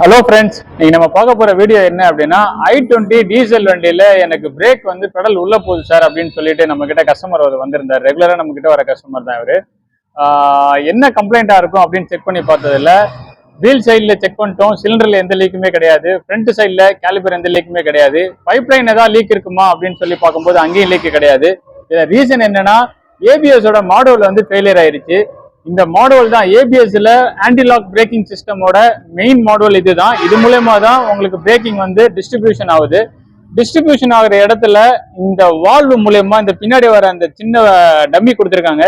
Hello friends, இன்னைக்கு நம்ம பார்க்க போற வீடியோ என்ன அப்படின்னா i20 டீசல் வண்டியில எனக்கு பிரேக் வந்து பெடல் உள்ள போகுது சார் அப்படின்னு சொல்லிட்டு நம்ம கிட்ட கஸ்டமர் வந்திருந்தார். ரெகுலரா நம்ம கிட்ட வர கஸ்டமர் தான் அவரு. என்ன கம்ப்ளைண்டா இருக்கும் அப்படின்னு செக் பண்ணி பார்த்ததுல வீல் சைட்ல செக் பண்ணிட்டோம், சிலிண்டர்ல எந்த லீக்குமே கிடையாது, ஃப்ரண்ட் சைட்ல கேலிபர் எந்த லீக்குமே கிடையாது, பைப் லைன் ஏதாவது லீக் இருக்குமா அப்படின்னு சொல்லி பார்க்கும்போது அங்கேயும் லீக் கிடையாது. ரீசன் என்னன்னா ஏபிஎஸோட மாடல் வந்து ஃபெயிலியர் ஆயிருச்சு. இந்த மாடல் தான் ஏபிஎஸ்ல ஆன்டிலாக் பிரேக்கிங் சிஸ்டமோட மெயின் மாடல் இதுதான். இது மூலயமா தான் உங்களுக்கு பிரேக்கிங் வந்து டிஸ்ட்ரிபியூஷன் ஆகுது. டிஸ்ட்ரிபியூஷன் ஆகுற இடத்துல இந்த வால்வு மூலயமா இந்த பின்னாடி வர அந்த சின்ன டம்மி கொடுத்துருக்காங்க.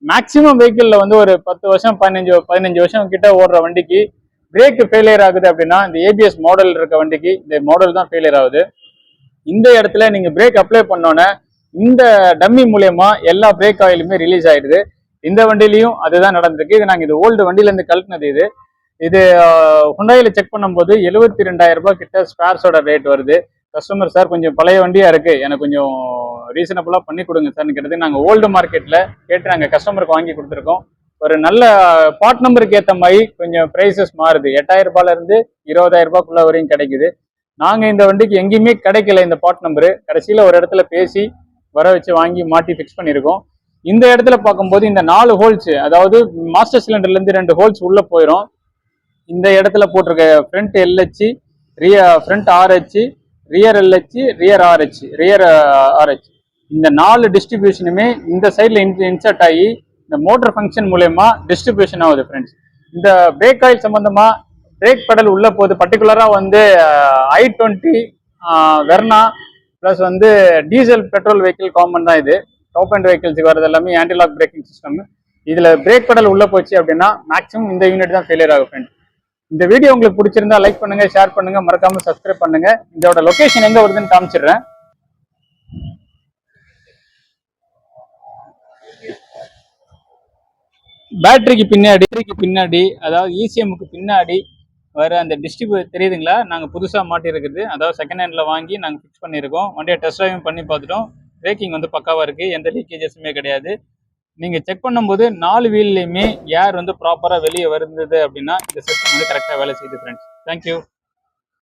மேக்சிமம் வெஹிக்கிள்ல வந்து ஒரு 10 வருஷம் 15 வருஷம் கிட்ட ஓடுற வண்டிக்கு பிரேக் ஃபெயிலியர் ஆகுது அப்படின்னா இந்த ஏபிஎஸ் மாடல் இருக்க வண்டிக்கு இந்த மாடல் தான் ஃபெயிலியர் ஆகுது. இந்த இடத்துல நீங்க பிரேக் அப்ளை பண்ணோன்னே இந்த டம்மி மூலயமா எல்லா பிரேக் ஆயிலுமே ரிலீஸ் ஆயிடுது. இந்த வண்டியிலையும் அதுதான் நடந்திருக்கு. இது நாங்கள் இது ஓல்டு வண்டியில இருந்து கழட்டினது. இது ஹுண்டாயில செக் பண்ணும்போது 72,000 ரூபாய் கிட்ட ஸ்பேர்ஸோட ரேட் வருது. கஸ்டமர் சார் கொஞ்சம் பழைய வண்டியா இருக்கு, எனக்கு கொஞ்சம் ரீசனபிளா பண்ணி கொடுங்க சார்னு கேட்டது. நாங்கள் ஓல்டு மார்க்கெட்ல கேட்டு நாங்கள் கஸ்டமருக்கு வாங்கி கொடுத்துருக்கோம். ஒரு நல்ல பார்ட் நம்பருக்கு ஏற்ற மாதிரி கொஞ்சம் ப்ரைஸஸ் மாறுது. 8,000 ரூபாயில இருந்து 20,000 ரூபாய்க்குள்ள வரையும் கிடைக்குது. நாங்கள் இந்த வண்டிக்கு எங்கேயுமே கிடைக்கல இந்த பார்ட் நம்பரு. கடைசியில் ஒரு இடத்துல பேசி வர வச்சு வாங்கி மாட்டி ஃபிக்ஸ் பண்ணியிருக்கோம். இந்த இடத்துல பார்க்கும்போது இந்த 4 ஹோல்ஸ், அதாவது மாஸ்டர் சிலிண்டர்ல இருந்து 2 ஹோல்ஸ் உள்ள போயிடும். இந்த இடத்துல போட்டிருக்க front LH, front RH, rear LH, rear RH, இந்த 4 டிஸ்ட்ரிபியூஷனுமே இந்த சைட்ல இன்சர்ட் ஆகி இந்த மோட்டர் ஃபங்க்ஷன் மூலயமா டிஸ்ட்ரிபியூஷன் ஆகுது. ஃப்ரெண்ட்ஸ், இந்த பிரேக் ஆயில் சம்பந்தமா பிரேக் பெடல் உள்ள போகுது. பர்டிகுலரா வந்து i20 வெர்னா பிளஸ் வந்து டீசல் பெட்ரோல் வெஹிக்கிள் காமன் தான். இது டாப் அண்ட் வெஹிக்கிள்ஸுக்கு வரது எல்லாமே ஆன்டிலாக் பிரேக்கிங் சிஸ்டம். இதுல பிரேக் பெடல் உள்ள போச்சு அப்படின்னா மேக்ஸிமம் இந்த யூனிட் தான் ஃபெயிலியர் ஆகும். ஃப்ரெண்ட், இந்த வீடியோ உங்களுக்கு பிடிச்சிருந்தா லைக் பண்ணுங்க, ஷேர் பண்ணுங்க, மறக்காம சப்ஸ்கிரைப் பண்ணுங்க. இதோட லொகேஷன் எங்க வருதுன்னு காமிச்சிடுறேன். பேட்டரிக்கு பின்னாடி அதாவது இசிஎம்முக்கு பின்னாடி வர அந்த தெரியுதுங்களா, நாங்கள் புதுசாக மாட்டி இருக்குது. அதாவது செகண்ட் ஹேண்டில் வாங்கி நாங்கள் ஃபிக்ஸ் பண்ணியிருக்கோம். வண்டியை டெஸ்ட் ட்ரைவும் பண்ணி பார்த்துட்டோம். பிரேக்கிங் வந்து பக்காவாக இருக்குது, எந்த லீக்கேஜஸுமே கிடையாது. நீங்கள் செக் பண்ணும்போது 4 வீல்லையுமே ஏர் வந்து ப்ராப்பராக வெளியே வருது அப்படின்னா இந்த சிஸ்டம் வந்து கரெக்டாக வேலை செய்யுது. Friends, thank you.